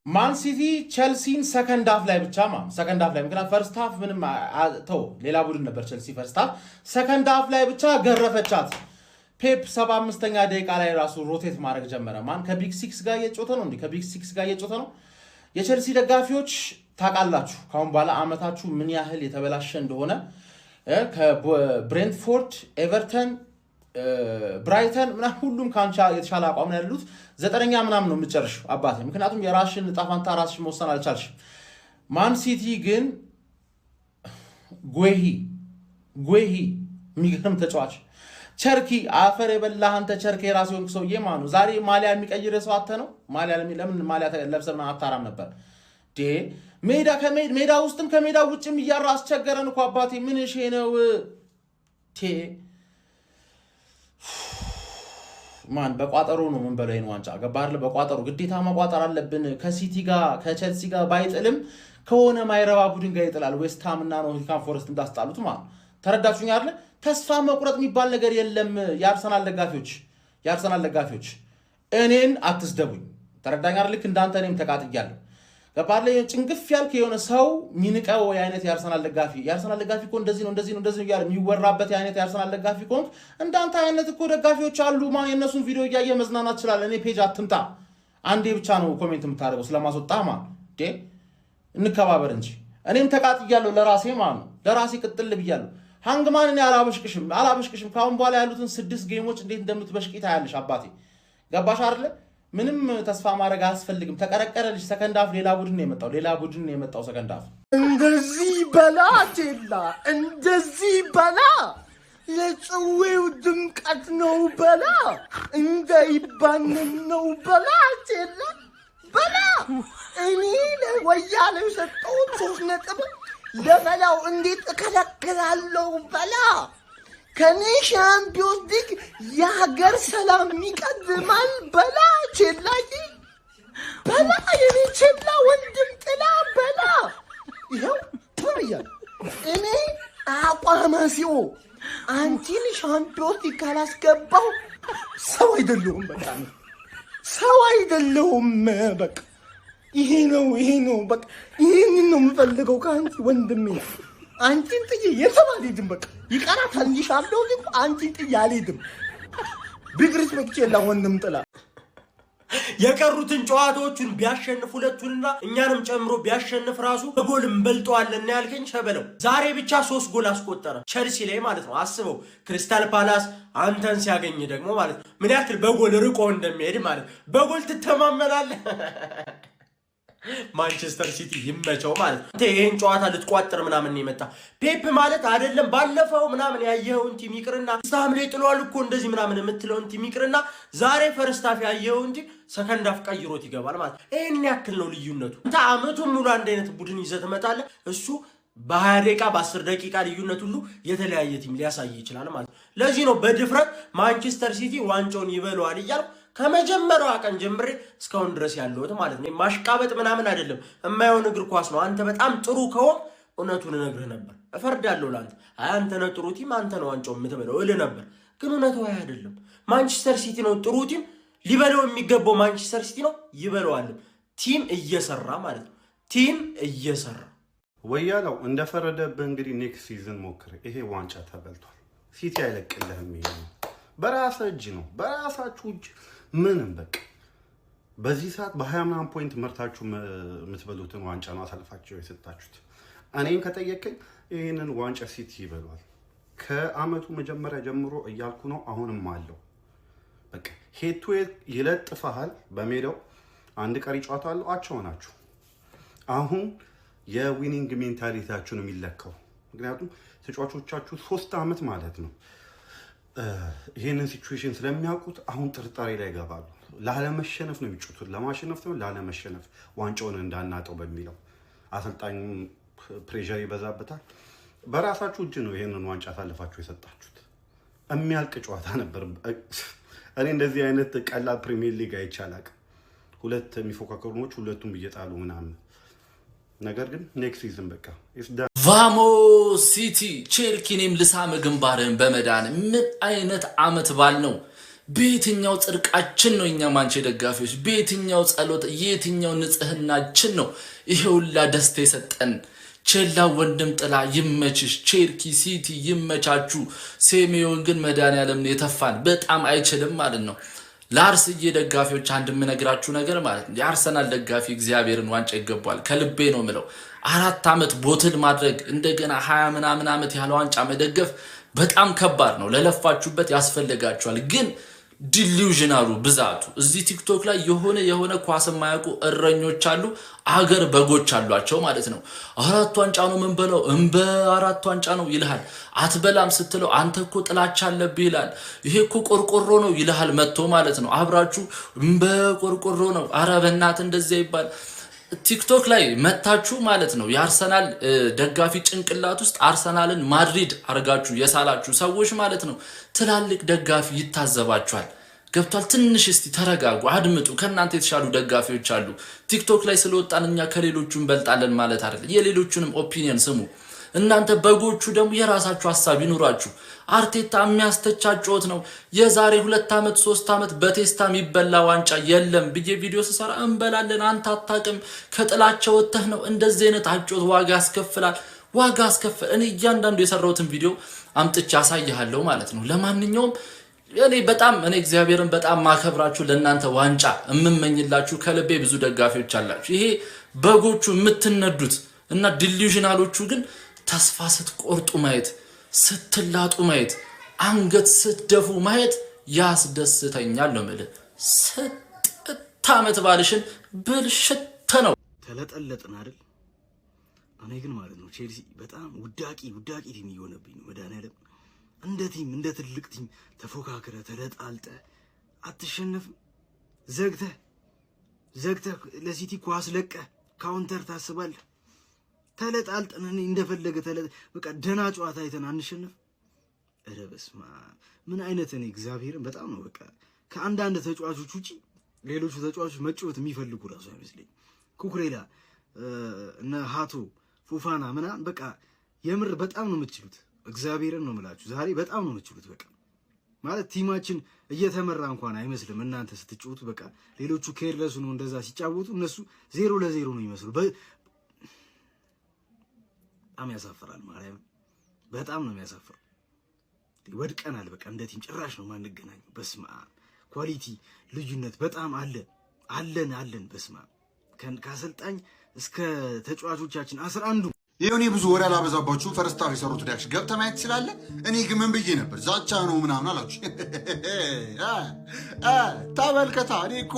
ማን ሲቲ ቸልሲን ሰከንድ ሃፍ ላይ ብቻ ሰከንድ ሃፍ ላይ ምክንያቱም ፈርስት ሃፍ ምንም ተው ሌላ ቡድን ነበር ቸልሲ ፈርስት ሃፍ ሰከንድ ሃፍ ላይ ብቻ ገረፈቻት ፔፕ 75ኛ ደቂቃ ላይ ራሱ ሮቴት ማድረግ ጀመረ ማን ከቢግ 6 ጋር እየጮተ ነው ከቢግ 6 ጋር እየጮተ ነው የቸልሲ ደጋፊዎች ታቃላችሁ ካሁን በኋላ አመታችሁ ምን ያህል የተበላሸ እንደሆነ ከብሬንትፎርድ ኤቨርተን ብራይተን ምና ሁሉም ካንቻ የተሻለ አቋም ነው ያሉት ዘጠነኛ ምናምን ነው የምጨርሽ አባቴ ምክንያቱም የራስሽን ጣፋንታ ራስሽ መወሰን አልቻልሽ ማን ሲቲ ግን ጎሂ የሚገርም ተጫዋች ቸርኪ አፈር የበላህ አንተ ቸርኪ የራስ የሆንክ ሰውዬ ማኑ ዛሬ ማሊያ የሚቀይር ሰው አተ ነው ማሊያ ለምን ማሊያ ለብሰና አታራም ነበር ሜዳ ውስጥም ከሜዳ ውጭም እያራ አስቸገረን እኮ አባቴ ምን እሺ ነው ማን በቋጠሩ ነው ምን በለይን ዋንጫ ገባርለ በቋጠሩ ግዴታ መቋጠር አለብን ከሲቲ ጋር ከቸልሲ ጋር ባይጥልም ከሆነ ማይረባ ቡድን ጋር ይጥላል ዌስትሃም እና ኖቲንግሃም ፎረስት እንዳስጣሉት ማለት ተረዳችሁኝ አይደል ተስፋ መቁረጥ የሚባል ነገር የለም የአርሰናል ደጋፊዎች እኔን አትስደቡኝ ተረዳኝ አይደል ልክ እንዳንተ እኔም ተቃጥያለሁ ገባርለ ጭንግፍ ያልክ የሆነ ሰው ሚንቀው አይነት የአርሰናል ደጋፊ እኮ እንደዚህ ነው ያለ የሚወራበት አይነት የአርሰናል ደጋፊ እኮ እንዳንተ አይነት እኮ ደጋፊዎች አሉ ማን የነሱን ቪዲዮ እያየ መዝናናት ይችላል እኔ ፔጅ አትምጣ አንዴ ብቻ ነው ኮሜንት የምታደርገው ስለማስወጣ እንከባበር እንጂ እኔም ተቃጥያለሁ ለራሴ ቅጥል ብያለሁ ሃንግማን እኔ አላበሽቅሽም ካሁን በኋላ ያሉትን 6 ጌሞች እንዴት እንደምትበሽቂ ታያለሽ አባቴ ገባሽ አይደል ምንም ተስፋ ማድረግ አያስፈልግም ተቀረቀረልሽ ሰከንድ ሃፍ ሌላ ቡድን ነው የመጣው ሰከንድ ሃፍ እንደዚህ በላቴላ እንደዚህ በላ የጽዌው ድምቀት ነው በላ እንዳይባንን ነው በላቴላ በላ እኔ ለወያለው ሰጠው 3 ነጥብ ለበላው እንዴት እከለክላለሁ በላ ከኔ ሻምፒዮንስ ሊግ የሀገር ሰላም ይቀድማል በላ ቼላዬ በላ የኔ ቼላ ወንድም ጥላ በላ ይኸው ተብያል እኔ አቋማሲዮ አንቲን ሻምፒዮንስ ሊግ ካላስገባው ሰው አይደለሁም በቃ ይሄ ነው በቃ ይሄንን ነው የምፈልገው ከአንቺ ወንድሜ አንቺን ጥዬ የትም አልሄድም በቃ ይቀራታል ሻምፒዮንስ ሊግ አንቺን ጥዬ አልሄድም ቢግ ሪስፔክት ወንድም ጥላ የቀሩትን ጨዋታዎቹን ቢያሸንፍ ሁለቱንና እኛንም ጨምሮ ቢያሸንፍ ራሱ በጎልም በልጧልና ያልከኝ ሸበለው ዛሬ ብቻ 3 ጎል አስቆጠረ ቸልሲ ላይ ማለት ነው አስበው ክሪስታል ፓላስ አንተን ሲያገኝ ደግሞ ማለት ነው ምን ያክል በጎል ርቆ እንደሚሄድ ማለት በጎል ትተማመናለህ ማንቸስተር ሲቲ ይመቸው ማለት ነው ይሄን ጨዋታ ልትቋጥር ምናምን ይመጣ ፔፕ ማለት አይደለም ባለፈው ምናምን ያየውን ቲም ይቅርና ስታም ላይ ጥሏል እኮ እንደዚህ ምናምን የምትለውን ቲም ይቅርና ዛሬ ፈርስት ሃፍ ያየውን ቲም ሰከንድ ሃፍ ቀይሮት ይገባል ማለት ይሄን ያክል ነው ልዩነቱ አንተ አመቱን ሙሉ አንድ አይነት ቡድን ይዘህ ትመጣለህ እሱ በ20 ደቂቃ በ10 ደቂቃ ልዩነት ሁሉ የተለያየ ቲም ሊያሳይ ይችላል ማለት ለዚህ ነው በድፍረት ማንቸስተር ሲቲ ዋንጫውን ይበለዋል ይያል ከመጀመሪያው ቀን ጀምሬ እስካሁን ድረስ ያለውት ማለት ነው ማሽቃበጥ ምናምን አይደለም የማይሆን እግር ኳስ ነው አንተ በጣም ጥሩ ከሆነ እውነቱን እነግርህ ነበር እፈርዳለሁ ላንተ አንተ ነው ጥሩ ቲም አንተ ነው ዋንጫው የምትበለው እልህ ነበር ግን እውነቱ አይደለም ማንቸስተር ሲቲ ነው ጥሩ ቲም ሊበለው የሚገባው ማንቸስተር ሲቲ ነው ይበለዋል ቲም እየሰራ ማለት ነው ቲም እየሰራ ወያለው እንደፈረደብህ እንግዲህ ኔክስት ሲዝን ሞክር ይሄ ዋንጫ ተበልቷል ሲቲ አይለቅልህም ይሄ በራስህ እጅ ነው በራሳችሁ እጅ ምንም በቃ በዚህ ሰዓት በ20 ፖይንት መርታችሁ የምትበሉትን ዋንጫ ነው አሳልፋችሁ የሰጣችሁት እኔን ከጠየቀኝ ይሄንን ዋንጫ ሲቲ ይበሏል ከአመቱ መጀመሪያ ጀምሮ እያልኩ ነው አሁንም አለው በቃ ሄቱ ይለጥፋል በሜዳው አንድ ቀሪ ጨዋታ አለው አቻው ናችሁ አሁን የዊኒንግ ሜንታሊቲያችሁ ነው የሚለካው ምክንያቱም ተጫዋቾቻችሁ 3 አመት ማለት ነው ይሄንን ሲቹዌሽን ስለሚያውቁት አሁን ጥርጣሬ ላይ ይገባሉ ላለመሸነፍ ነው የሚጮቱት ለማሸነፍ ነው ላለመሸነፍ ዋንጫውን እንዳናጠው በሚለው አሰልጣኙ ፕሬሸር ይበዛበታል በራሳችሁ እጅ ነው ይሄንን ዋንጫ አሳልፋችሁ የሰጣችሁት የሚያልቅ ጨዋታ ነበር እኔ እንደዚህ አይነት ቀላል ፕሪሚየር ሊግ አይቻላቅ ሁለት የሚፎካከሩኖች ሁለቱም እየጣሉ ምናምን ነገር ግን ኔክስት ሲዝን በቃ ቫሞስ ሲቲ ቼልሲንም ልሳም ግንባርን በመዳን ምን አይነት አመት ባል ነው በየትኛው ጽድቃችን ነው እኛ ማንቼ ደጋፊዎች? በየትኛው ጸሎት፣ የትኛው ንጽህናችን ነው ይሄ ሁላ ደስታ የሰጠን? ቼላ ወንድም ጥላ ይመችሽ፣ ቼልሲ ሲቲ ይመቻችሁ። ሴሜዮን ግን መድኃኒዓለም ነው የተፋን፣ በጣም አይችልም ማለት ነው። ለአርስዬ ደጋፊዎች አንድ የምነግራችሁ ነገር ማለት ነው፣ የአርሰናል ደጋፊ እግዚአብሔርን ዋንጫ ይገባዋል። ከልቤ ነው ምለው። 4 ዓመት ቦትል ማድረግ እንደገና 20 ምናምን ዓመት ያለ ዋንጫ መደገፍ በጣም ከባድ ነው። ለለፋችሁበት ያስፈልጋችኋል። ግን ዲሉዥናሉ ብዛቱ እዚህ ቲክቶክ ላይ የሆነ ኳስ የማያውቁ እረኞች አሉ፣ አገር በጎች አሏቸው ማለት ነው። 4 ዋንጫ ነው ምን በለው እንበ 4 ዋንጫ ነው ይልሃል። አትበላም ስትለው አንተ እኮ ጥላቻ አለብህ ይላል። ይሄ እኮ ቆርቆሮ ነው ይልሃል መጥቶ ማለት ነው። አብራችሁ እንበ ቆርቆሮ ነው ኧረ በእናትህ እንደዚያ ይባል። ቲክቶክ ላይ መታችሁ ማለት ነው የአርሰናል ደጋፊ ጭንቅላት ውስጥ አርሰናልን ማድሪድ አርጋችሁ የሳላችሁ ሰዎች ማለት ነው ትላልቅ ደጋፊ ይታዘባችኋል። ገብቷል? ትንሽ እስቲ ተረጋጉ፣ አድምጡ። ከናንተ የተሻሉ ደጋፊዎች አሉ። ቲክቶክ ላይ ስለወጣን እኛ ከሌሎቹ እንበልጣለን ማለት አይደለም። የሌሎቹንም ኦፒኒየን ስሙ። እናንተ በጎቹ ደግሞ የራሳችሁ ሐሳብ ይኑራችሁ። አርቴታ የሚያስተቻጭት ነው። የዛሬ 2 ዓመት 3 ዓመት በቴስታ የሚበላ ዋንጫ የለም ብዬ ቪዲዮ ስሰራ እንበላለን አንተ አታውቅም ከጥላቸው ወጥተህ ነው። እንደዚህ አይነት አጭት ዋጋ ያስከፍላል፣ ዋጋ ያስከፍል። እኔ እያንዳንዱ የሰራሁትን ቪዲዮ አምጥቼ አሳይሃለሁ ማለት ነው። ለማንኛውም እኔ እግዚአብሔርን በጣም ማከብራችሁ፣ ለእናንተ ዋንጫ እምመኝላችሁ ከልቤ ብዙ ደጋፊዎች አላችሁ። ይሄ በጎቹ የምትነዱት እና ዲሉዥናሎቹ ግን ተስፋ ስትቆርጡ ማየት፣ ስትላጡ ማየት፣ አንገት ስትደፉ ማየት ያስደስተኛል ነው የምልህ። 6 ዓመት ባልሽን ብልሽት ነው ተለጠለጥን አይደል? እኔ ግን ማለት ነው ቼልሲ በጣም ውዳቂ ቲም እየሆነብኝ ነው። መድኃኒዓለም እንደ ትልቅ ቲም ተፎካክረ ተለጣልጠ አትሸነፍም። ዘግተህ ለሲቲ ኳስ ለቀ ካውንተር ታስባለህ። ተለጣልጠን እኔ እንደፈለገ በቃ ደና ጨዋታ አይተን አንሸነፍ። ኧረ በስመ አብ ምን አይነት እኔ እግዚአብሔርን በጣም ነው በቃ ከአንዳንድ ተጫዋቾች ውጪ ሌሎቹ ተጫዋቾች መጫወት የሚፈልጉ ራሱ አይመስለኝ። ኩኩሬላ እነ ሃቶ ፉፋና ምናምን በቃ የምር በጣም ነው የምትችሉት። እግዚአብሔርን ነው የምላችሁ ዛሬ በጣም ነው የምትችሉት። በቃ ማለት ቲማችን እየተመራ እንኳን አይመስልም እናንተ ስትጫወቱ። በቃ ሌሎቹ ኬርለስ ነው እንደዛ ሲጫወቱ፣ እነሱ 0-0 ነው ይመስሉ። በጣም ያሳፍራል። ማርያም በጣም ነው የሚያሳፍረው። ወድቀናል በቃ እንደ ቲም ጭራሽ ነው ማንገናኘው። በስመ አብ ኳሊቲ ልዩነት በጣም አለን። በስመ አብ ከአሰልጣኝ እስከ ተጫዋቾቻችን 11 ይሄኔ ብዙ ወሬ አላበዛባችሁ። ፈርስት ሃፍ የሰሩት ሪአክሽን ገብተህ ማየት ትችላለህ። እኔ ግን ምን ብዬ ነበር? ዛቻ ነው ምናምን አላችሁ። ተመልከታ። እኔ እኮ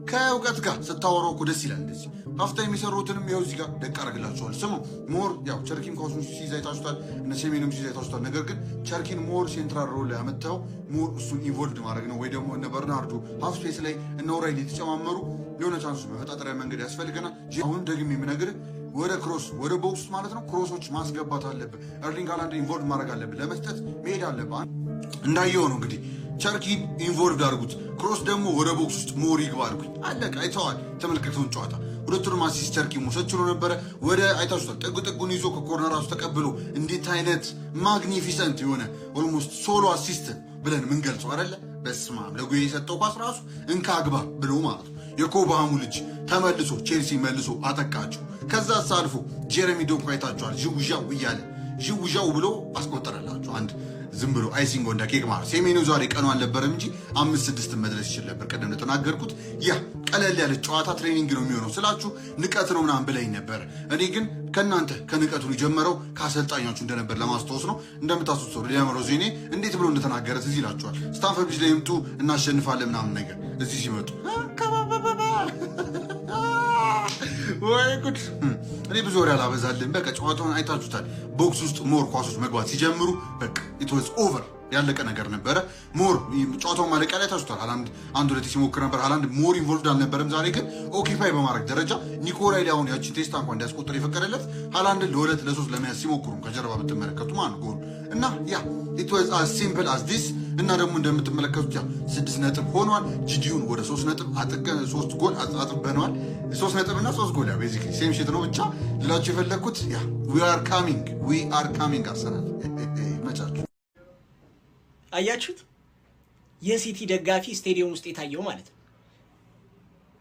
ከእውቀት ጋር ስታወራው እኮ ደስ ይላል። እንደዚህ ሀፍታ የሚሰሩትንም ይኸው እዚህ ጋር ደቅ አደርግላችኋል። ስሙ ሞር ያው ቸርኪን ኳሱን ሲይዝ አይታችሁታል፣ እነ ሴሜንም ሲይዝ አይታችሁታል። ነገር ግን ቸርኪን ሞር ሴንትራል ሮል ላይ ያመጣው ሞር እሱን ኢንቮልቭድ ማድረግ ነው። ወይ ደግሞ እነ በርናርዶ ሀፍ ስፔስ ላይ እነ ኦራይሊ የተጨማመሩ የሆነ ቻንሱ በፈጣጠሪያ መንገድ ያስፈልገናል። አሁን ደግሜ የምነግርህ ወደ ክሮስ ወደ ቦክስ ማለት ነው ክሮሶች ማስገባት አለብህ። ኤርሊንግ ሃላንድ ኢንቮልቭ ማድረግ አለብህ። ለመስጠት መሄድ አለብህ። እንዳየው ነው እንግዲህ ቸርኪን ኢንቮልቭድ አድርጉት፣ ክሮስ ደግሞ ወደ ቦክስ ውስጥ ሞር ይግባ አድርጉኝ። አለቀ። አይተዋል። ተመልክተውን ጨዋታ ሁለቱንም አሲስት ቸርኪ መውሰድ ችሎ ነበረ። ወደ አይታችሁታል። ጥጉን ይዞ ከኮርነር ራሱ ተቀብሎ እንዴት አይነት ማግኒፊሰንት የሆነ ኦልሞስት ሶሎ አሲስት ብለን ምንገልጸው አይደለ? በስመ አብ ለጉዬ የሰጠው ኳስ ራሱ እንካ አግባ ብሎ ማለት ነው። የኮባሃሙ ልጅ ተመልሶ ቼልሲ መልሶ አጠቃቸው። ከዛ አልፎ ጄሬሚ ዶኩ አይታችኋል። ዥውዣው እያለ ዥውዣው ብሎ አስቆጠረላችሁ። አንድ ዝም ብሎ አይሲንግ ወንዳ ኬክ ማለት ሴሜኒው ዛሬ ቀኑ አልነበረም እንጂ 5-6 መድረስ ይችል ነበር። ቀደም እንደተናገርኩት ያ ቀለል ያለ ጨዋታ ትሬኒንግ ነው የሚሆነው ስላችሁ ንቀት ነው ምናምን ብለኝ ነበር። እኔ ግን ከእናንተ ከንቀቱን የጀመረው ከአሰልጣኛችሁ እንደነበር ለማስታወስ ነው። እንደምታስታውሱ ሊያመሮ ዜኔ እንዴት ብሎ እንደተናገረ ትዝ ይላችኋል። ስታንፈርድ ብሪጅ ላይ ይምጡ እናሸንፋለን ምናምን ነገር እዚህ ሲመጡ ወይ ጉድ። እኔ ብዙ ወሬ አላበዛልን። በቃ ጨዋታውን አይታችሁታል። ቦክስ ውስጥ ሞር ኳሶች መግባት ሲጀምሩ በቃ ኢት ዋዝ ኦቨር ያለቀ ነገር ነበረ። ሞር ጨዋታውን ማለቂያ ላይ ታችሁታል። ሃላንድ 1-2 ሲሞክር ነበር። ሃላንድ ሞር ኢንቮልቭድ አልነበረም። ዛሬ ግን ኦኪፓይ በማድረግ ደረጃ ኒኮላይ ሊያውን ያቺን ቴስታ እንኳን እንዲያስቆጥር የፈቀደለት ሃላንድን ለ2 ለ3 ለመያዝ ሲሞክሩም ከጀርባ ብትመለከቱ ማን ጎል እና ያ ኢት ዋዝ አስ ሲምፕል አስ ዲስ። እና ደግሞ እንደምትመለከቱት ያ 6 ነጥብ ሆኗል። ጂዲዩን ወደ 3 ነጥብ አጥገን 3 ጎል አጥበነዋል። 3 ነጥብ እና 3 ጎል ያ ቤዚክሊ ሴም ሺት ነው። ብቻ ልላችሁ የፈለኩት ያ ዊ አር ካሚንግ አርሰናል። መቻችሁ አያችሁት? የሲቲ ደጋፊ ስቴዲየም ውስጥ የታየው ማለት ነው።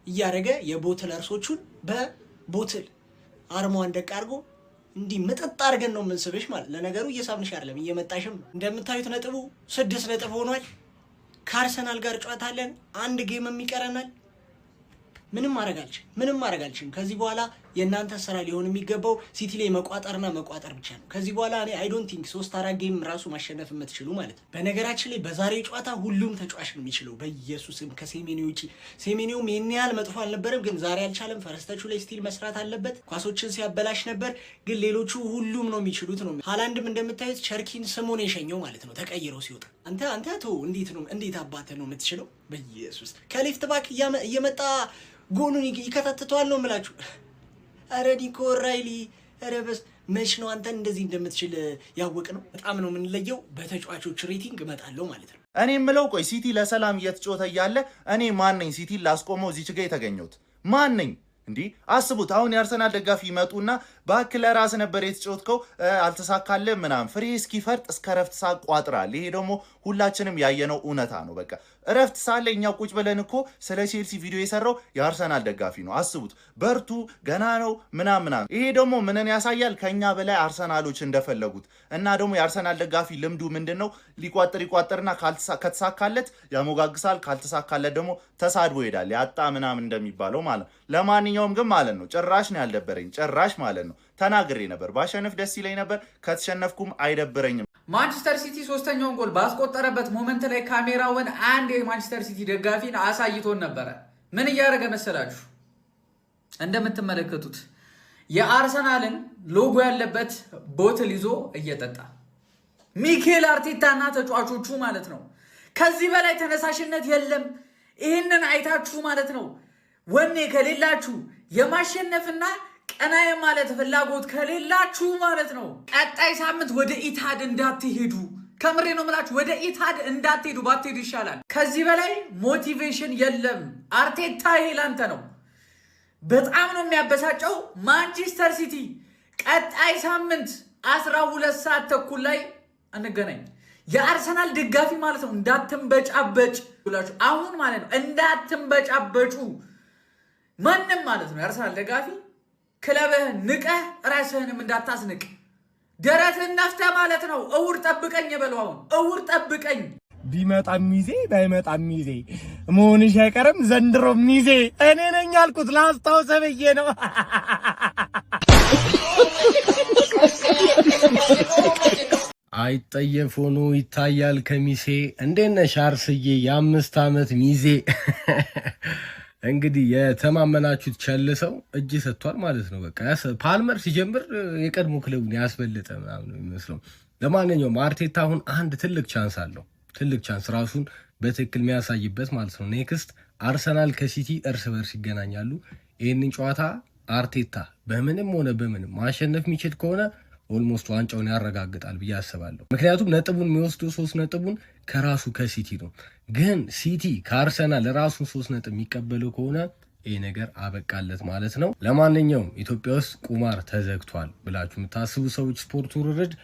እያደረገ የቦትል እርሶቹን በቦትል አርማዋን ደቅ አድርጎ እንዲህ መጠጥ አድርገን ነው የምንስብሽ ማለት። ለነገሩ እየሳብንሽ አይደለም እየመጣሽም ነው። እንደምታዩት ነጥቡ 6 ነጥብ ሆኗል። ከአርሰናል ጋር ጨዋታ አለን። 1 ጌምም ይቀረናል። ምንም ማድረግ አልችልም። ከዚህ በኋላ የእናንተ ስራ ሊሆን የሚገባው ሲቲ ላይ መቋጠርና መቋጠር ብቻ ነው። ከዚህ በኋላ እኔ አይ ዶንት ቲንክ 3-4 ጌም ራሱ ማሸነፍ የምትችሉ ማለት ነው። በነገራችን ላይ በዛሬው ጨዋታ ሁሉም ተጫዋች ነው የሚችለው በኢየሱስም ከሴሜኒዮ ውጪ። ሴሜኒዮም ይሄን ያህል መጥፎ አልነበረም፣ ግን ዛሬ አልቻለም። ፈረስተቹ ላይ ስቲል መስራት አለበት። ኳሶችን ሲያበላሽ ነበር፣ ግን ሌሎቹ ሁሉም ነው የሚችሉት ነው። ሃላንድም እንደምታዩት ቸርኪን ስሙን የሸኘው ማለት ነው ተቀይረው ሲወጣ። አንተ ተው፣ እንዴት አባተ ነው የምትችለው? በኢየሱስ ከሌፍት ባክ እየመጣ ጎኑን ይከታተተዋል ነው የምላችሁ። አረ ኒኮ ራይሊ ረበስ መች ነው አንተ እንደዚህ እንደምትችል ያወቅ ነው። በጣም ነው የምንለየው። በተጫዋቾች ሬቲንግ እመጣለሁ ማለት ነው። እኔ የምለው ቆይ ሲቲ ለሰላም እየተጫወተ እያለ እኔ ማን ነኝ ሲቲ ላስቆመው እዚች ጋር የተገኘሁት? ማን ነኝ እንዲህ? አስቡት። አሁን የአርሰናል ደጋፊ ይመጡና ባክ ለራስ ነበር የተጫወትከው አልተሳካለ ምናምን ፍሬ እስኪፈርጥ እስከ ረፍት ሰዓት ቋጥራል። ይሄ ደግሞ ሁላችንም ያየነው እውነታ ነው። በቃ ረፍት ሳለ እኛ ቁጭ ብለን እኮ ስለ ቼልሲ ቪዲዮ የሰራው የአርሰናል ደጋፊ ነው። አስቡት። በርቱ ገና ነው ምናምን። ይሄ ደግሞ ምንን ያሳያል? ከኛ በላይ አርሰናሎች እንደፈለጉት እና ደግሞ የአርሰናል ደጋፊ ልምዱ ምንድነው? ሊቋጥርና ከተሳካለት ያሞጋግሳል፣ ካልተሳካለት ደግሞ ተሳድቦ ይሄዳል። ያጣ ምናምን እንደሚባለው ማለት ነው። ለማንኛውም ግን ማለት ነው ጭራሽ ነው ያልደበረኝ፣ ጭራሽ ማለት ነው። ተናግሬ ነበር ባሸንፍ ደስ ይለኝ ነበር፣ ከተሸነፍኩም አይደብረኝም። ማንቸስተር ሲቲ 3ኛውን ጎል ባስቆጠረበት ሞመንት ላይ ካሜራውን አንድ የማንቸስተር ሲቲ ደጋፊን አሳይቶን ነበረ። ምን እያደረገ መሰላችሁ? እንደምትመለከቱት የአርሰናልን ሎጎ ያለበት ቦትል ይዞ እየጠጣ ሚኬል አርቴታና ተጫዋቾቹ ማለት ነው። ከዚህ በላይ ተነሳሽነት የለም። ይህንን አይታችሁ ማለት ነው ወኔ ከሌላችሁ የማሸነፍና ቀና የማለት ፍላጎት ከሌላችሁ ማለት ነው ቀጣይ ሳምንት ወደ ኢታድ እንዳትሄዱ። ከምሬ ነው የምላችሁ፣ ወደ ኢታድ እንዳትሄዱ፣ ባትሄዱ ይሻላል። ከዚህ በላይ ሞቲቬሽን የለም። አርቴታ ይሄ ላንተ ነው። በጣም ነው የሚያበሳጨው። ማንቸስተር ሲቲ ቀጣይ ሳምንት 12 ሰዓት ተኩል ላይ እንገናኝ። የአርሰናል ደጋፊ ማለት ነው እንዳትንበጫበጭ ብላችሁ አሁን ማለት ነው እንዳትንበጫበጩ። ማንም ማለት ነው የአርሰናል ደጋፊ ክለብህን ንቀህ ራስህንም እንዳታስንቅ። ደረትህን ነፍተህ ማለት ነው እውር ጠብቀኝ የበለው። አሁን እውር ጠብቀኝ። ቢመጣም ሚዜ ባይመጣም ሚዜ መሆንሽ አይቀርም ዘንድሮ ሚዜ እኔ ነኝ ያልኩት ላስታውሰ ብዬ ነው። አይጠየፍ ሆኖ ይታያል ከሚሴ። እንዴት ነሽ አርስዬ የ5 ዓመት ሚዜ? እንግዲህ የተማመናችሁት ቸልሰው እጅ ሰጥቷል ማለት ነው። በቃ ፓልመር ሲጀምር የቀድሞ ክለቡን ያስበለጠ ምናምን ነው የሚመስለው። ለማንኛውም አርቴታ አሁን አንድ ትልቅ ቻንስ አለው። ትልቅ ቻንስ ራሱን በትክክል የሚያሳይበት ማለት ነው። ኔክስት አርሰናል ከሲቲ እርስ በርስ ይገናኛሉ። ይህንን ጨዋታ አርቴታ በምንም ሆነ በምንም ማሸነፍ የሚችል ከሆነ ኦልሞስት ዋንጫውን ያረጋግጣል ብዬ አስባለሁ። ምክንያቱም ነጥቡን የሚወስደው 3 ነጥቡን ከራሱ ከሲቲ ነው። ግን ሲቲ ከአርሰናል ለራሱን 3 ነጥብ የሚቀበለው ከሆነ ይህ ነገር አበቃለት ማለት ነው። ለማንኛውም ኢትዮጵያ ውስጥ ቁማር ተዘግቷል ብላችሁ የምታስቡ ሰዎች ስፖርት ውርርድ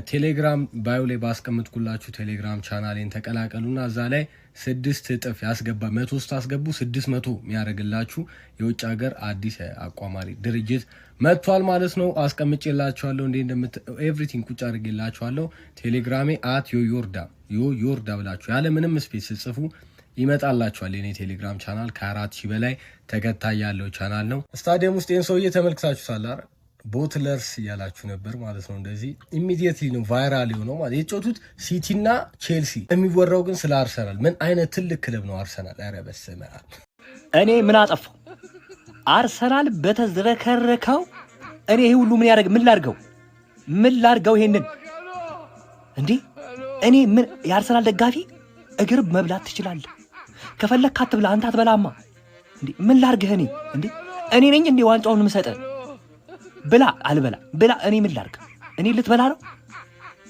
ቴሌግራም ባዮ ላይ ባስቀምጥኩላችሁ ቴሌግራም ቻናሌን ተቀላቀሉና እዛ ላይ 6 እጥፍ ያስገባ 100 ስታስገቡ 600 የሚያደርግላችሁ የውጭ ሀገር አዲስ አቋማሪ ድርጅት መጥቷል ማለት ነው። አስቀምጬላችኋለሁ እንደ ኤቭሪቲንግ ቁጭ አድርጌላችኋለሁ። ቴሌግራሜ @ዮዮርዳ ብላችሁ ያለ ምንም ስፔስ ጽፉ ይመጣላችኋል። የኔ ቴሌግራም ቻናል ከ4000 በላይ ተከታይ ያለው ቻናል ነው። ስታዲየም ውስጥ ይሄን ሰውዬ ተመልክታችሁታል አይደል? ቦትለርስ እያላችሁ ነበር ማለት ነው። እንደዚህ ኢሚዲየትሊ ነው ቫይራል የሆነው ማለት የጮቱት ሲቲና ቼልሲ። የሚወራው ግን ስለ አርሰናል። ምን አይነት ትልቅ ክለብ ነው አርሰናል! ኧረ በስመ አብ። እኔ ምን አጠፋው? አርሰናል በተዝረከረከው እኔ ይሄ ሁሉ ምን ላርገው ይሄንን እንዴ? እኔ ምን የአርሰናል ደጋፊ እግር መብላት ትችላለህ። ከፈለክ አትብላ፣ አንተ አትበላማ እንዴ? ምን ላርግህ እኔ እንዴ? እኔ ነኝ እንዴ ዋንጫውን የምሰጠህ? ብላ አልበላ ብላ እኔ ምን ላርግ? እኔ ልትበላ ነው?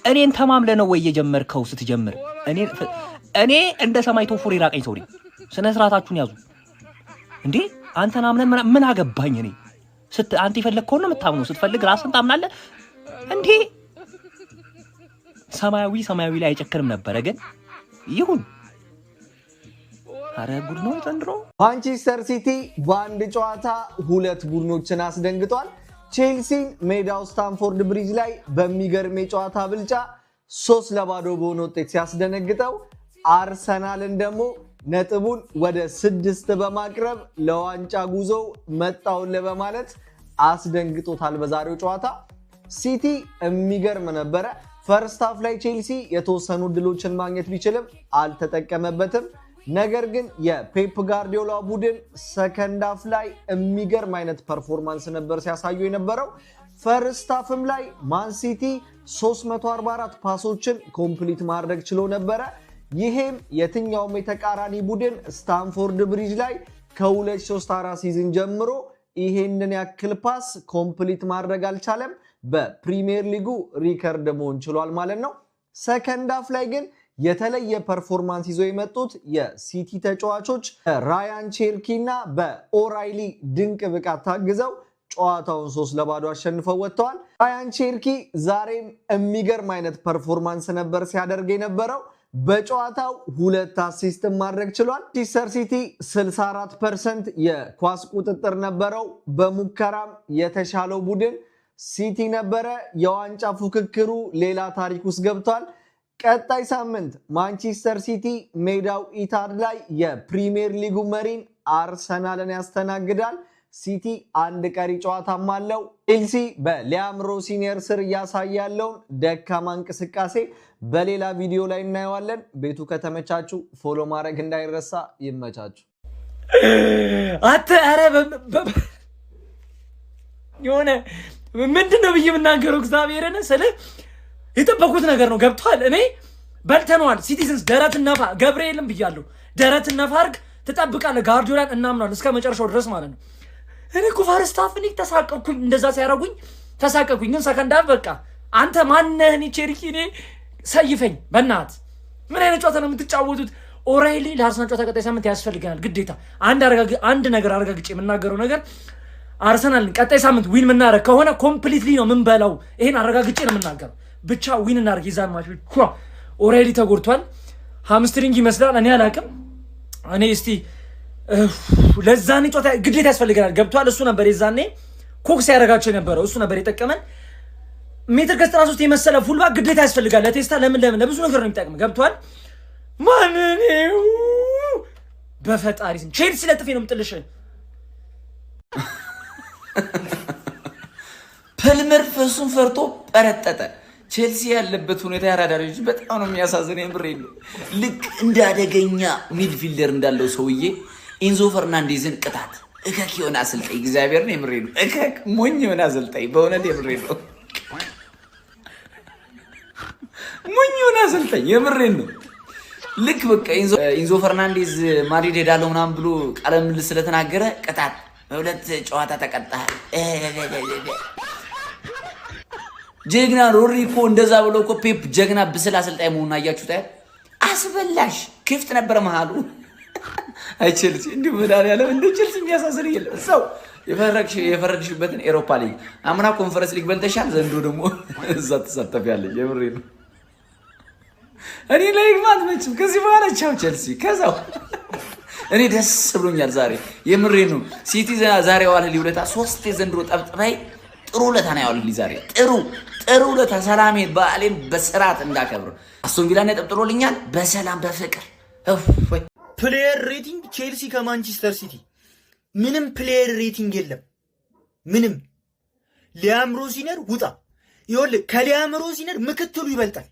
እኔን ተማምለ ነው ወይ የጀመርከው? ስትጀምር እኔ እንደ ሰማይ ቶፎር ይራቀኝ ሰው ነኝ። ስነ ስርዓታችሁን ያዙ እንዴ! አንተን አምነን ምን አገባኝ እኔ? አንተ የፈለግከውን ነው የምታምነው። ስትፈልግ ራስን ታምናለህ እንዴ? ሰማያዊ ላይ አይጨክርም ነበረ፣ ግን ይሁን አረ ጉድ ነው ዘንድሮ። ማንቸስተር ሲቲ በአንድ ጨዋታ ሁለት ቡድኖችን አስደንግጧል። ቼልሲን ሜዳው ስታንፎርድ ብሪጅ ላይ በሚገርም የጨዋታ ብልጫ 3-0 በሆነ ውጤት ሲያስደነግጠው አርሰናልን ደግሞ ነጥቡን ወደ 6 በማቅረብ ለዋንጫ ጉዞው መጣውን በማለት አስደንግጦታል። በዛሬው ጨዋታ ሲቲ የሚገርም ነበረ። ፈርስት ሃፍ ላይ ቼልሲ የተወሰኑ ድሎችን ማግኘት ቢችልም አልተጠቀመበትም። ነገር ግን የፔፕ ጋርዲዮላ ቡድን ሰከንድ ሃፍ ላይ የሚገርም አይነት ፐርፎርማንስ ነበር ሲያሳዩ የነበረው። ፈርስት ሃፍም ላይ ማን ሲቲ 344 ፓሶችን ኮምፕሊት ማድረግ ችሎ ነበረ። ይሄም የትኛውም የተቃራኒ ቡድን ስታንፎርድ ብሪጅ ላይ ከ2034 ሲዝን ጀምሮ ይሄንን ያክል ፓስ ኮምፕሊት ማድረግ አልቻለም። በፕሪሚየር ሊጉ ሪከርድ መሆን ችሏል ማለት ነው። ሰከንድ ሃፍ ላይ ግን የተለየ ፐርፎርማንስ ይዞ የመጡት የሲቲ ተጫዋቾች ራያን ቼርኪ እና በኦራይሊ ድንቅ ብቃት ታግዘው ጨዋታውን 3-0 አሸንፈው ወጥተዋል። ራያን ቼርኪ ዛሬም የሚገርም አይነት ፐርፎርማንስ ነበር ሲያደርግ የነበረው። በጨዋታው 2 አሲስት ማድረግ ችሏል። ማንቸስተር ሲቲ 64% የኳስ ቁጥጥር ነበረው። በሙከራም የተሻለው ቡድን ሲቲ ነበረ። የዋንጫ ፉክክሩ ሌላ ታሪክ ውስጥ ገብቷል። ቀጣይ ሳምንት ማንቸስተር ሲቲ ሜዳው ኢታድ ላይ የፕሪሚየር ሊጉ መሪን አርሰናልን ያስተናግዳል። ሲቲ አንድ ቀሪ ጨዋታም አለው። ቼልሲ በሊያም ሮሲኒየር ስር እያሳየ ያለውን ደካማ እንቅስቃሴ በሌላ ቪዲዮ ላይ እናየዋለን። ቤቱ ከተመቻችሁ ፎሎ ማድረግ እንዳይረሳ። ይመቻችሁ። ኧረ የሆነ ምንድነው ብዬ የምናገረው እግዚአብሔርን ስለ የጠበቁት ነገር ነው። ገብቷል። እኔ በልተነዋል። ሲቲዝንስ ደረት ነፋ ገብርኤልም ብያለሁ። ደረት ነፋ አድርግ ትጠብቃለህ። ጋርዲዮላን እናምናል እስከ መጨረሻው ድረስ ማለት ነው። እኔ እኮ ፈርስት ሃፍ ተሳቀቅኩኝ፣ እንደዛ ሲያደርጉኝ ተሳቀቅኩኝ። ግን ሰከንድ ሃፍ በቃ አንተ ማነህ? እኔ ቼርኪ እኔ ሰይፈኝ በእናት ምን አይነት ጨዋታ ነው የምትጫወቱት? ኦራይሊ ለአርሰናል ጨዋታ ቀጣይ ሳምንት ያስፈልገናል ግዴታ። አንድ ነገር አረጋግጬ የምናገረው ነገር አርሰናልን ቀጣይ ሳምንት ዊን የምናደርግ ከሆነ ኮምፕሊትሊ ነው የምንበላው። ይሄን አረጋግጬ ነው የምናገረው። ብቻ ዊን እናደርግ። ይዛን ማች ኦራይሊ ተጎድቷል። ሃምስትሪንግ ይመስላል። እኔ አላቅም። እኔ እስቲ ለዛኔ ጨዋታ ግዴታ ያስፈልገናል። ገብቷል። እሱ ነበር የዛኔ ኮክስ ያደረጋቸው የነበረው እሱ ነበር የጠቀመን። ሜትር ከ93 የመሰለ ፉልባክ ግዴታ ያስፈልጋል። ለቴስታ ለምን ለብዙ ነገር ነው የሚጠቅም። ገብቷል። ማንን በፈጣሪ ስም ቼልሲ ለጥፌ ነው የምጥልሽ። ፐልመር ፈሱን ፈርቶ ቀረጠጠ። ቼልሲ ያለበት ሁኔታ ያራዳሪዎች በጣም ነው የሚያሳዝነው። የምሬ ነው። ልክ እንዳደገኛ ሚድፊልደር እንዳለው ሰውዬ ኢንዞ ፈርናንዴዝን ቅጣት እከክ የሆነ አሰልጣኝ እግዚአብሔር ነው። የምሬ ነው። እከክ ሞኝ የሆነ አሰልጣኝ በእውነት የምሬ ነው። ሞኝ የሆነ አሰልጣኝ የምሬ ነው። ልክ በቃ ኢንዞ ፈርናንዴዝ ማድሪድ ሄዳለሁ ምናምን ብሎ ቃለ ምልልስ ስለተናገረ ቅጣት 2 ጨዋታ ተቀጣል። ጀግና ሮሪ እኮ እንደዛ ብሎ እኮ ፔፕ ጀግና ብስል አሰልጣኝ መሆኑን አያችሁት አይደል? አስበላሽ ክፍት ነበር መሃሉ። አይ ቼልሲ እንዲሁ መድኃኒዓለም እንደ ቼልሲ የሚያሳዝን የለም። ሰው የፈረድሽበትን ኤሮፓ ሊግ አምና ኮንፈረንስ ሊግ በልተሻል። ዘንድሮ ደግሞ እዛ ተሳተፊያለሽ። የምሬ ነው። እኔ ላይ ግማት መችም ከዚህ በኋላ ቻው ቼልሲ ከዛው እኔ ደስ ብሎኛል ዛሬ። የምሬ ነው። ሲቲ ዛሬ ዋለ ሊውለታ 3 የዘንድሮ ጠብጥባይ ጥሩ ለታ ነው ያወልልኝ ዛሬ ጥሩ ለታ ሰላሜ በአለም በስርዓት እንዳከብር አስቶን ቪላ ነጥብ ጥሎልኛል በሰላም በፍቅር። ፕሌየር ሬቲንግ ቼልሲ ከማንቸስተር ሲቲ ምንም ፕሌየር ሬቲንግ የለም። ምንም ሊያም ሮሲነር ውጣ። ይኸውልህ ከሊያም ሮሲነር ምክትሉ ይበልጣል።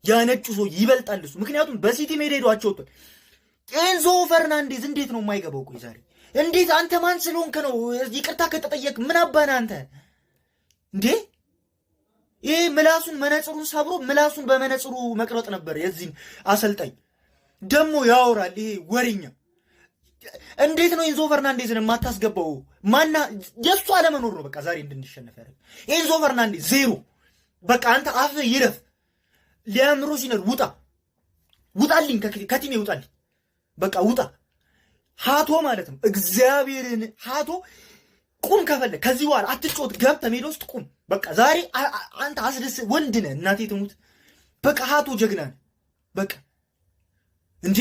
ያነጩ ሰው ይበልጣል እሱ። ምክንያቱም በሲቲ ሜዳ ሄዷቸው ወጥቷል። ኤንዞ ፈርናንዴዝ እንዴት ነው የማይገባው? ቆይ ዛሬ እንዴት አንተ ማን ስለሆንክ ነው ይቅርታ ከተጠየቅ ምን አባና አንተ እንዴ? ይሄ ምላሱን መነጽሩን ሰብሮ ምላሱን በመነጽሩ መቅረጥ ነበር የዚህን አሰልጣኝ። ደግሞ ያወራል ይሄ ወሬኛ። እንዴት ነው ኤንዞ ፈርናንዴዝን የማታስገባው? ማና የሱ አለመኖር ነው በቃ ዛሬ እንድንሸነፍ ያደረገ። ኤንዞ ፈርናንዴዝ ዜሮ። በቃ አንተ አፍ ይረፍ። ሊያም ሮሲነር ውጣልኝ፣ ከቲሜ ውጣልኝ። በቃ ውጣ። ሃቶ ማለት ነው እግዚአብሔርን ሃቶ ቁም። ከፈለግ ከዚህ በኋላ አትጮት። ገብተህ ሜዳ ውስጥ ቁም። በቃ ዛሬ አንተ አስደስ ወንድ ነህ። እናቴ ትሙት። በቃ ሃቶ ጀግና ነህ። በቃ እንዴ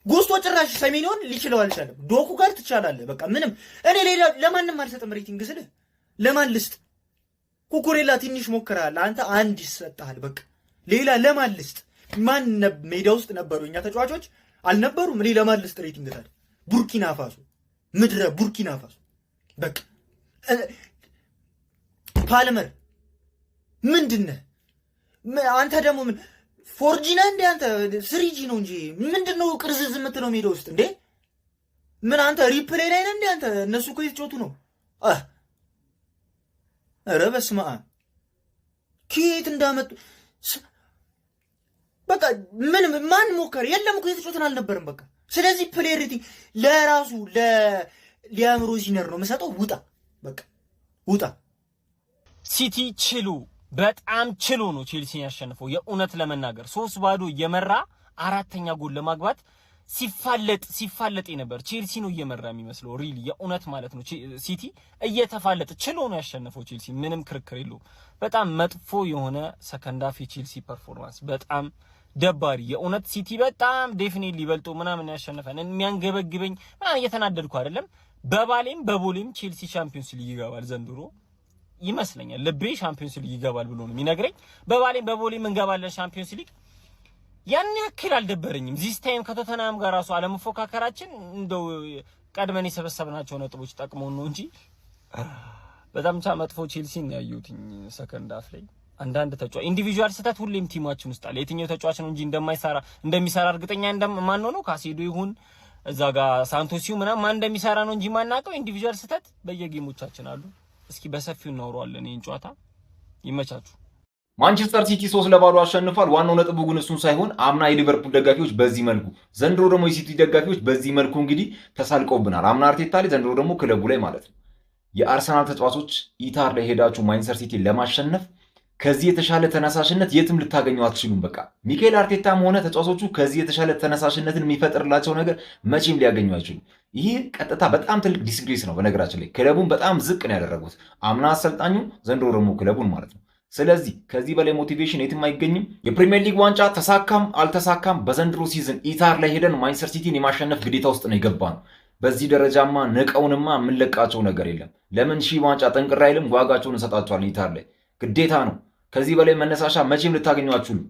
ጎስቶ ጭራሽ ሰሜኒዮን ሊችለው አልቻለም። ዶኩ ጋር ትቻላለህ። በቃ ምንም እኔ ሌላ ለማንም አልሰጥም ሬቲንግ ስልህ ለማን ልስጥ? ኩኩሬላ ትንሽ ሞክረሃል አንተ አንድ ይሰጣል። በቃ ሌላ ለማን ልስጥ? ማን ሜዳ ውስጥ ነበሩ እኛ ተጫዋቾች አልነበሩም? እኔ ለማን ልስጥ ሬቲንግ ታዲያ? ቡርኪና ፋሶ ምድረ ቡርኪና ፋሶ በቃ ፓልመር ምንድነህ አንተ? ደግሞ ምን ፎርጂ ነህ እንዴ አንተ? ስሪጂ ነው እንጂ ምንድነው ቅርዝዝ የምትለው ሜዳ ውስጥ እንዴ? ምን አንተ ሪፕሌይ ላይ ነህ እንዴ አንተ? እነሱ እኮ የተጫወቱ ነው። ኧረ በስመ አብ ከየት እንዳመጡ በቃ ምን ማን ሞከረ? የለም እኮ የተጫወትን አልነበረም። በቃ ስለዚህ ፕሌይ ሬቲንግ ለራሱ ለሊያም ሮዚነር ነው የምሰጠው። ውጣ በቃ ውጣ። ሲቲ ችሉ በጣም ችሎ ነው ቼልሲን ያሸነፈው። የእውነት ለመናገር 3-0 እየመራ አራተኛ ጎል ለማግባት ሲፋለጥ ነበር። ቼልሲ ነው እየመራ የሚመስለው ሪሊ የእውነት ማለት ነው። ሲቲ እየተፋለጠ ችሎ ነው ያሸነፈው ቼልሲ፣ ምንም ክርክር የለው። በጣም መጥፎ የሆነ ሰከንድ ሃፍ የቼልሲ ፐርፎርማንስ በጣም ደባሪ የእውነት። ሲቲ በጣም ዴፊኒትሊ በልጦ ምናምን ያሸነፈን የሚያንገበግበኝ ምናምን እየተናደድኩ አይደለም። በባሌም በቦሌም ቼልሲ ቻምፒዮንስ ሊግ ይገባል ዘንድሮ ይመስለኛል። ልቤ ቻምፒዮንስ ሊግ ይገባል ብሎ ነው የሚነግረኝ። በባሌም በቦሌም እንገባለን ቻምፒዮንስ ሊግ። ያን ያክል አልደበረኝም። ዚስ ታይም ከቶተናም ጋር ራሱ አለመፎካከራችን እንደው ቀድመን የሰበሰብናቸው ነጥቦች ጠቅመውን ነው እንጂ በጣም መጥፎ ቼልሲን ያዩትኝ ሰከንድ ሃፍ ላይ አንዳንድ ተጫዋች ኢንዲቪጁዋል ስህተት ሁሌም ቲማችን ውስጥ አለ። የትኛው ተጫዋች ነው እንጂ እንደሚሰራ እርግጠኛ ማን ነው ካሴዶ ይሁን እዛ ጋር ሳንቶሲው ምናምን ማን እንደሚሰራ ነው እንጂ ማናውቀው ኢንዲቪጁዋል ስህተት በየጌሞቻችን አሉ። እስኪ በሰፊው እናወራዋለን ይሄን ጨዋታ። ይመቻችሁ። ማንቸስተር ሲቲ 3-0 አሸንፏል። ዋናው ነጥቡ ግን እሱን ሳይሆን አምና የሊቨርፑል ደጋፊዎች በዚህ መልኩ፣ ዘንድሮ ደግሞ የሲቲ ደጋፊዎች በዚህ መልኩ እንግዲህ ተሳልቀውብናል። አምና አርቴታ ላይ፣ ዘንድሮ ደግሞ ክለቡ ላይ ማለት ነው። የአርሰናል ተጫዋቾች ኢታር ላይ ሄዳችሁ ማንቸስተር ሲቲ ለማሸነፍ ከዚህ የተሻለ ተነሳሽነት የትም ልታገኙ አትችሉም። በቃ ሚካኤል አርቴታም ሆነ ተጫዋቾቹ ከዚህ የተሻለ ተነሳሽነትን የሚፈጥርላቸው ነገር መቼም ሊያገኙ አይችሉም። ይህ ቀጥታ በጣም ትልቅ ዲስግሬስ ነው። በነገራችን ላይ ክለቡን በጣም ዝቅ ነው ያደረጉት። አምና አሰልጣኙ፣ ዘንድሮ ደግሞ ክለቡን ማለት ነው። ስለዚህ ከዚህ በላይ ሞቲቬሽን የትም አይገኝም። የፕሪሚየር ሊግ ዋንጫ ተሳካም አልተሳካም በዘንድሮ ሲዝን ኢታር ላይ ሄደን ማንቸስተር ሲቲን የማሸነፍ ግዴታ ውስጥ ነው የገባ ነው። በዚህ ደረጃማ ንቀውንማ የምንለቃቸው ነገር የለም። ለምን ሺህ ዋንጫ ጠንቅር አይልም? ዋጋቸውን እንሰጣቸዋለን። ኢታር ላይ ግዴታ ነው። ከዚህ በላይ መነሳሻ መቼም ልታገኙ አትችሉም።